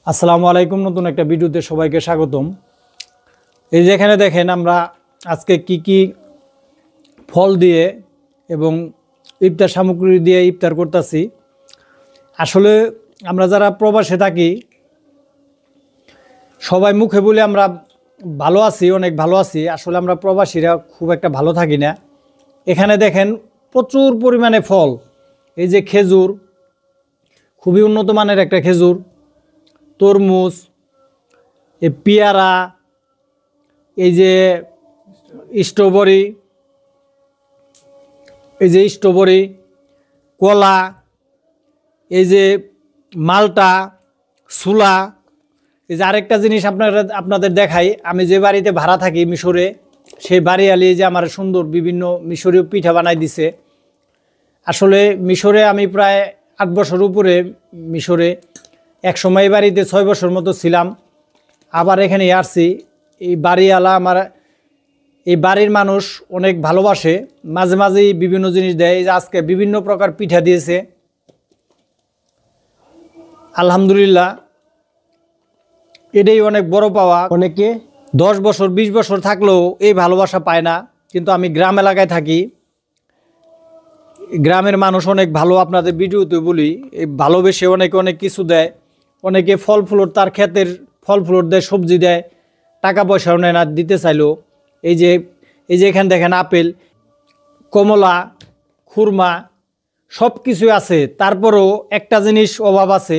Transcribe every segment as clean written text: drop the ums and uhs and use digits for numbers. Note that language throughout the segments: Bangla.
আসসালামু আলাইকুম। নতুন একটা ভিডিওতে সবাইকে স্বাগতম। এই যে এখানে দেখেন আমরা আজকে কি কি ফল দিয়ে এবং ইফতার সামগ্রী দিয়ে ইফতার করতেছি। আসলে আমরা যারা প্রবাসে থাকি সবাই মুখে বলে আমরা ভালো আছি, অনেক ভালো আছি। আসলে আমরা প্রবাসীরা খুব একটা ভালো থাকি না। এখানে দেখেন প্রচুর পরিমাণে ফল। এই যে খেজুর, খুবই উন্নত মানের একটা খেজুর, তরমুজ, এই পেয়ারা, এই যে স্ট্রবেরি, কলা, এই যে মালটা, সুলা। এই যে আরেকটা জিনিস আপনাদের দেখাই, আমি যে বাড়িতে ভাড়া থাকি মিশরে, সেই বাড়িওয়ালি যে আমার সুন্দর বিভিন্ন মিশরীয় পিঠা বানাই দিছে। আসলে মিশরে আমি প্রায় 8 বছর উপরে মিশরে, এক সময় বাড়িতে 6 বছর মতো ছিলাম, আবার এখানে আসছি। এই বাড়িওয়ালা আমার, এই বাড়ির মানুষ অনেক ভালোবাসে, মাঝে মাঝেই বিভিন্ন জিনিস দেয়। এই যে আজকে বিভিন্ন প্রকার পিঠা দিয়েছে, আলহামদুলিল্লাহ, এটাই অনেক বড় পাওয়া। অনেকে 10 বছর 20 বছর থাকলেও এই ভালোবাসা পায় না, কিন্তু আমি গ্রাম এলাকায় থাকি, গ্রামের মানুষ অনেক ভালো। আপনাদের ভিডিওতে বলি, এই ভালোবেসে অনেকে অনেক কিছু দেয়। অনেকে ফল ফুলর, তার ক্ষেতের ফল ফুলর দেয়, সবজি দেয়, টাকা পয়সাও নেয় না দিতে চাইলো। এই যে এখানে দেখেন আপেল, কমলা, খুরমা সব কিছু আছে। তারপরেও একটা জিনিস অভাব আছে,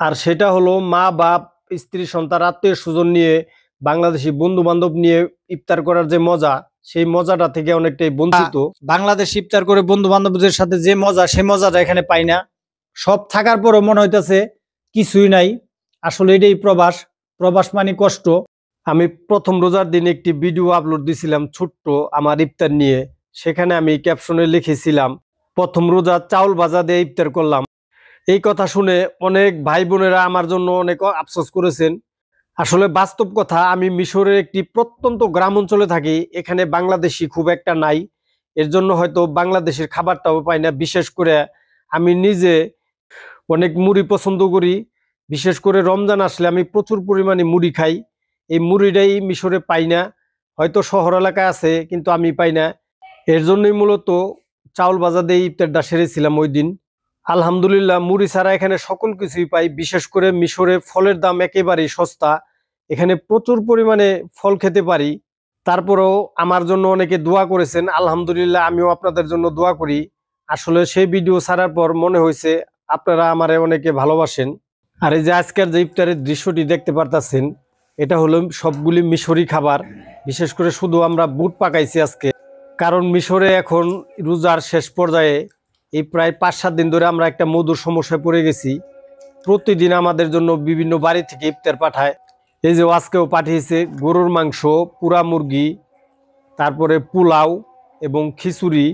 আর সেটা হলো মা বাপ, স্ত্রী, সন্তান, আত্মীয় স্বজন নিয়ে, বাংলাদেশি বন্ধু বান্ধব নিয়ে ইফতার করার যে মজা, সেই মজাটা থেকে অনেকটাই বঞ্চিত। বাংলাদেশ ইফতার করে বন্ধু বান্ধবদের সাথে যে মজা, সেই মজাটা এখানে পাই না। সব থাকার পরও মনে হইতেছে কিছুই নাই। আসলে এটাই প্রবাস, প্রবাস মানে কষ্ট। আমি প্রথম রোজার দিন একটি ভিডিও আপলোড দিছিলাম ছোট্ট আমার ইফতার নিয়ে। সেখানে আমি ক্যাপশনে লিখেছিলাম, প্রথম রোজা চাউল ভাজা দিয়ে ইফতার করলাম। এই কথা শুনে অনেক ভাই বোনেরা আমার জন্য অনেক আফসোস করেছেন। আসলে বাস্তব কথা, আমি মিশরের একটি প্রত্যন্ত গ্রাম অঞ্চলে থাকি, এখানে বাংলাদেশি খুব একটা নাই। এর জন্য হয়তো বাংলাদেশের খাবারটাও পাই না। বিশেষ করে আমি নিজে অনেক মুড়ি পছন্দ করি, বিশেষ করে রমজান আসলে আমি প্রচুর পরিমাণে মুড়ি খাই। এই মুড়িটাই মিশরে পাই না, হয়তো শহর এলাকায় আছে কিন্তু আমি পাই না। এর জন্যই মূলত চাউল ভাজা দিয়ে ইফতারটা সেরেছিলাম ওই দিন। আলহামদুলিল্লাহ, মুড়ি ছাড়া এখানে সকল কিছুই পাই। বিশেষ করে মিশরে ফলের দাম একেবারেই সস্তা, এখানে প্রচুর পরিমাণে ফল খেতে পারি। তারপরেও আমার জন্য অনেকে দোয়া করেছেন, আলহামদুলিল্লাহ, আমিও আপনাদের জন্য দোয়া করি। আসলে সেই ভিডিও ছাড়ার পর মনে হয়েছে আপনারা আমারে অনেকে ভালোবাসেন। আর এই যে আজকের যে ইফতারের দৃশ্যটি দেখতে পারতেছেন, এটা হলো সবগুলি মিশরি খাবার। বিশেষ করে শুধু আমরা বুট পাকাইছি আজকে, কারণ মিশরে এখন রোজার শেষ পর্যায়ে, এই প্রায় 5-7 দিন ধরে আমরা একটা মধুর সমস্যায় পড়ে গেছি। প্রতিদিন আমাদের জন্য বিভিন্ন বাড়ি থেকে ইফতার পাঠায়। এই যে আজকেও পাঠিয়েছে গরুর মাংস, পুরা মুরগি, তারপরে পোলাও এবং খিচুড়ি।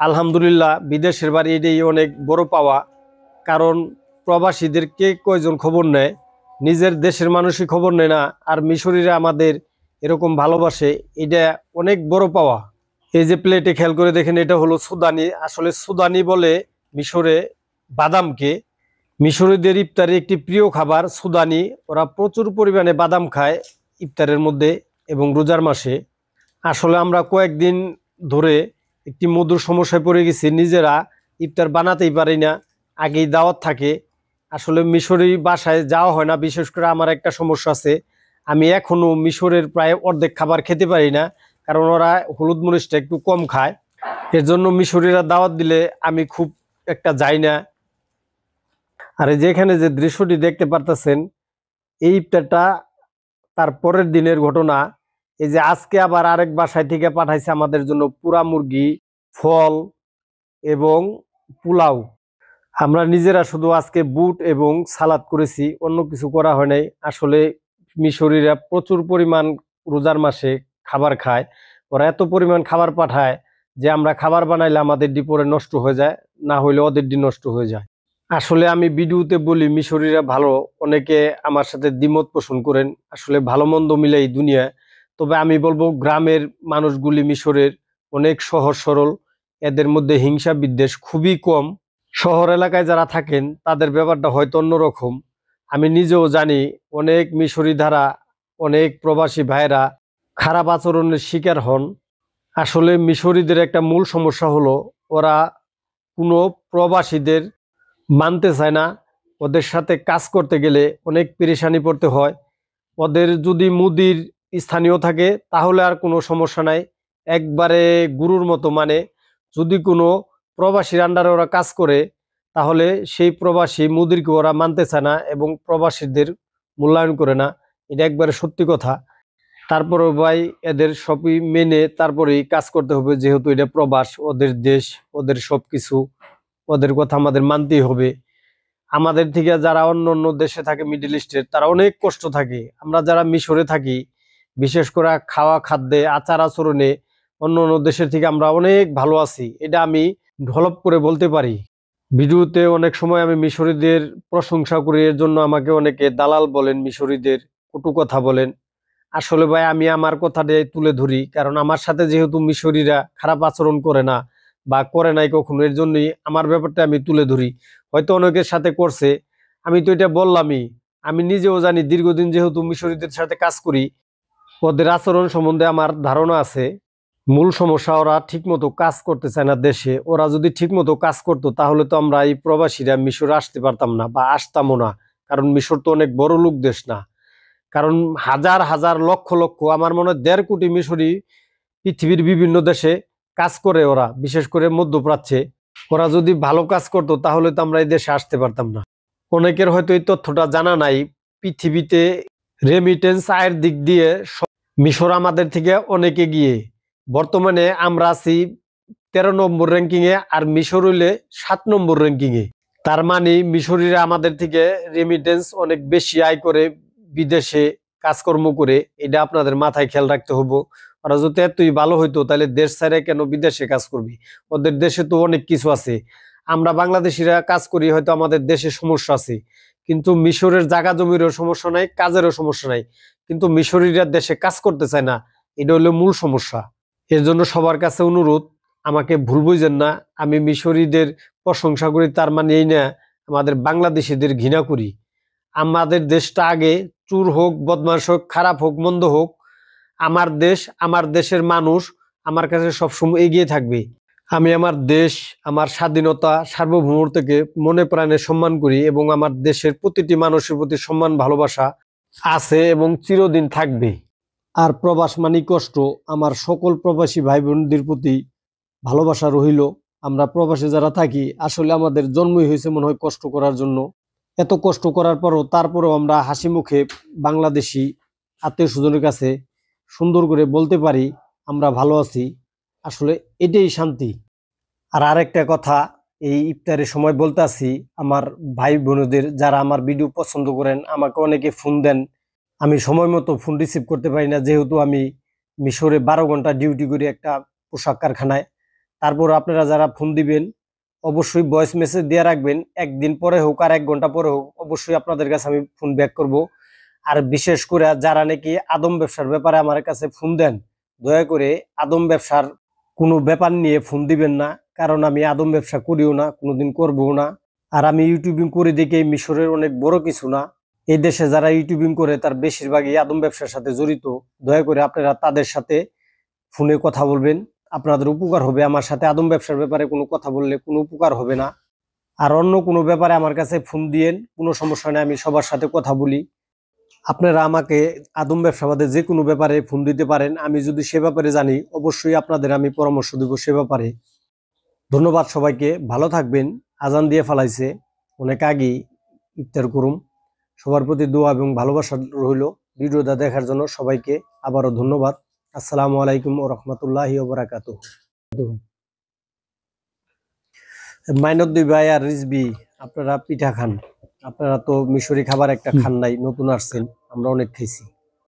আলহামদুলিল্লাহ, বিদেশের বাড়ি এটাই অনেক বড় পাওয়া, কারণ প্রবাসীদের কে কয়জন খবর নেয়, নিজের দেশের মানুষই খবর নেয় না। আর মিশরীরা আমাদের এরকম ভালোবাসে, এটা অনেক বড় পাওয়া। এই যে প্লেটে খেয়াল করে দেখেন, এটা হলো সুদানি। আসলে সুদানি বলে মিশরে বাদামকে। মিশরীদের ইফতারে একটি প্রিয় খাবার সুদানি। ওরা প্রচুর পরিমাণে বাদাম খায় ইফতারের মধ্যে এবং রোজার মাসে। আসলে আমরা কয়েকদিন ধরে একটি মধুর সমস্যায় পড়ে গেছি, নিজেরা ইফতার বানাতেই পারি না, আগেই দাওয়াত থাকে। আসলে মিশরি বাসায় যাওয়া হয় না। বিশেষ করে আমার একটা সমস্যা আছে, আমি এখনো মিশরের প্রায় অর্ধেক খাবার খেতে পারি না, কারণ ওরা হলুদ মরিচটা একটু কম খায়। এর জন্য মিশরীরা দাওয়াত দিলে আমি খুব একটা যাই না। আর এই যেখানে যে দৃশ্যটি দেখতে পারতেছেন, এই ইফতারটা তার পরের দিনের ঘটনা। এই যে আজকে আবার আরেক বাসায় থেকে পাঠাইছে আমাদের জন্য পুরা মুরগি, ফল এবং পোলাও। আমরা নিজেরা শুধু আজকে বুট এবং সালাদ করেছি, অন্য কিছু করা হয় নাই। আসলে মিশরীরা প্রচুর পরিমাণ রোজার মাসে খাবার খায়। ওরা এত পরিমাণ খাবার পাঠায় যে আমরা খাবার বানাইলে আমাদের ডিপোরে নষ্ট হয়ে যায়, না হইলে ওদের ডি নষ্ট হয়ে যায়। আসলে আমি ভিডিওতে বলি মিশরীরা ভালো, অনেকে আমার সাথে দ্বিমত পোষণ করেন। আসলে ভালো মন্দ মিলে এই দুনিয়া। তবে আমি বলবো গ্রামের মানুষগুলি মিশরের অনেক সহজ সরল, এদের মধ্যে হিংসা বিদ্বেষ খুবই কম। শহর এলাকায় যারা থাকেন তাদের ব্যাপারটা হয়তো অন্যরকম। আমি নিজেও জানি অনেক মিশরি দ্বারা অনেক প্রবাসী ভাইরা খারাপ আচরণের শিকার হন। আসলে মিশরীদের একটা মূল সমস্যা হলো ওরা কোনো প্রবাসীদের মানতে চায় না। ওদের সাথে কাজ করতে গেলে অনেক পেরেশানি পড়তে হয়। ওদের যদি মুদির স্থানীয় থাকে তাহলে আর কোনো সমস্যা নাই, একবারে গুরুর মতো মানে। যদি কোনো প্রবাসীর আন্ডারে ওরা কাজ করে তাহলে সেই প্রবাসী মুদিরকে ওরা মানতে চায় না এবং প্রবাসীদের মূল্যায়ন করে না। এটা একবারে সত্যি কথা। তারপরে ভাই এদের সবই মেনে তারপরেই কাজ করতে হবে, যেহেতু এটা প্রবাস, ওদের দেশ, ওদের সবকিছু, ওদের কথা আমাদের মানতেই হবে। আমাদের থেকে যারা অন্য অন্য দেশে থাকে মিডল ইস্টের, তারা অনেক কষ্ট থাকে। আমরা যারা মিশরে থাকি, বিশেষ করে খাওয়া খাদ্যে আচার আচরণে অন্য অন্য দেশের থেকে আমরা অনেক ভালো আছি, এটা আমি ঢলপ করে বলতে পারি। ভিডিওতে অনেক সময় আমি মিশরীদের প্রশংসা করি, এর জন্য আমাকে অনেকে দালাল বলেন, মিশরীদের কটু কথা বলেন। আসলে ভাই আমি আমার কথাটাই তুলে ধরি, কারণ আমার সাথে যেহেতু মিশরীরা খারাপ আচরণ করে না বা করে নাই কখনো, এর জন্যই আমার ব্যাপারটা আমি তুলে ধরি। হয়তো অনেকের সাথে করছে, আমি তো এটা বললামই। আমি নিজেও জানি, দীর্ঘদিন যেহেতু মিশরীদের সাথে কাজ করি, ওদের আচরণ সম্বন্ধে আমার ধারণা আছে। মূল সমস্যা ওরা ঠিকমতো কাজ করতে চায় না দেশে। ওরা যদি ঠিকমতো কাজ করতো তাহলে তো আমরা এই প্রবাসীরা মিশরে আসতে পারতাম না বা আসতামও না, কারণ মিশর তো অনেক বড় লোক দেশ না। কারণ হাজার হাজার লক্ষ লক্ষ, আমার মনে হয় 1.5 কোটি মিশরি পৃথিবীর বিভিন্ন দেশে কাজ করে ওরা, বিশেষ করে মধ্যপ্রাচ্যে। ওরা যদি ভালো কাজ করতো তাহলে তো আমরা এই দেশে আসতে পারতাম না। অনেকের হয়তো এই তথ্যটা জানা নাই, পৃথিবীতে রেমিটেন্স আয়ের দিক দিয়ে মিশর আমাদের থেকে অনেক এগিয়ে। বর্তমানে আমরা আছি 13 নম্বর র্যাঙ্কিং এ, আর মিশর হইলে 7 নম্বর র্যাঙ্কিং এ। তার মানে মিশরীরা আমাদের থেকে রেমিটেন্স অনেক বেশি আয় করে বিদেশে কাজকর্ম করে। এটা আপনাদের মাথায় খেয়াল রাখতে হবে। ওরা যদি এতই ভালো হইতো তাহলে দেশ ছেড়ে কেন বিদেশে কাজ করবি? ওদের দেশে তো অনেক কিছু আছে। আমরা বাংলাদেশিরা কাজ করি, হয়তো আমাদের দেশে সমস্যা আছে, কিন্তু মিশরের জায়গা জমিরও সমস্যা নাই, কাজেরও সমস্যা নাই, কিন্তু মিশরীরা দেশে কাজ করতে চায় না। এটা হলো মূল সমস্যা। এর জন্য সবার কাছে অনুরোধ, আমাকে ভুল বুঝেন না। আমি মিশরীদের প্রশংসা করি তার মানে এই না আমাদের বাংলাদেশিদের ঘৃণা করি। আমাদের দেশটা আগে, চুর হোক, বদমাশ হোক, খারাপ হোক, মন্দ হোক, আমার দেশ, আমার দেশের মানুষ আমার কাছে সবসময় এগিয়ে থাকবে। আমি আমার দেশ, আমার স্বাধীনতা, সার্বভৌমত্বকে মনে প্রাণে সম্মান করি এবং আমার দেশের প্রতিটি মানুষের প্রতি সম্মান ভালোবাসা আছে এবং চিরদিন থাকবে। আর প্রবাস মানি কষ্ট। আমার সকল প্রবাসী ভাই বোনদের প্রতি ভালোবাসা রহিল। আমরা প্রবাসে যারা থাকি, আসলে আমাদের জন্মই হয়েছে মনে হয় কষ্ট করার জন্য। এত কষ্ট করার পরও তারপরেও আমরা হাসি মুখে বাংলাদেশি আত্মীয় স্বজনের কাছে সুন্দর করে বলতে পারি আমরা ভালো আছি। আসলে এটাই শান্তি। আর আরেকটা কথা, এই ইফতারের সময় বলতে আছি, আমার ভাই বোনদের যারা আমার ভিডিও পছন্দ করেন, আমাকে অনেকে ফোন দেন, আমি সময় মতো ফোন রিসিভ করতে পারি না, যেহেতু আমি মিশরে 12 ঘন্টা ডিউটি করি একটা পোশাক কারখানায়। তারপর আপনারা যারা ফোন দিবেন অবশ্যই ভয়েস মেসেজ দিয়ে রাখবেন, একদিন পরে হোক আর 1 ঘন্টা পরে হোক, অবশ্যই আপনাদের কাছে আমি ফোন ব্যাক করব। আর বিশেষ করে যারা নাকি আদম ব্যবসার ব্যাপারে আমার কাছে ফোন দেন, দয়া করে আদম ব্যবসার কোনো ব্যাপার নিয়ে ফোন দিবেন না, কারণ আমি আদম ব্যবসা করিও না, কোনোদিন করবো না। আর আমি ইউটিউবিং করে দেখে মিশরের অনেক বড় কিছু না। এই দেশে যারা ইউটিউবিং করে তার বেশিরভাগই আদম ব্যবসার সাথে জড়িত। দয়া করে আপনারা তাদের সাথে ফোনে কথা বলবেন, আপনাদের উপকার হবে। আমার সাথে আদম ব্যবসার ব্যাপারে কোনো কথা বললে কোনো উপকার হবে না। আর অন্য কোনো ব্যাপারে আমার কাছে ফোন দিয়েন, কোনো সমস্যা নেই, আমি সবার সাথে কথা বলি। আপনারা আমাকে আদম ব্যবসা বাদে যে কোনো ব্যাপারে ফোন দিতে পারেন, আমি যদি সে ব্যাপারে জানি অবশ্যই আপনাদের আমি পরামর্শ দেব সে ব্যাপারে। ধন্যবাদ সবাইকে, ভালো থাকবেন। আজান দিয়ে ফেলাইছে, অনেক আগেই ইফতার করুম। সবার প্রতি দোয়া এবং ভালোবাসা রইল। ভিডিওটা দেখার জন্য সবাইকে আবারও ধন্যবাদ। আসসালামু আলাইকুম ওয়া রাহমাতুল্লাহি ওয়া বারাকাতুহু। মাইনুদ্দিন ভাই আর রিজবি, আপনারা পিঠা খান। আপনারা তো মিশরি খাবার একটা খান নাই, নতুন আসছেন, আমরা অনেক খাইছি।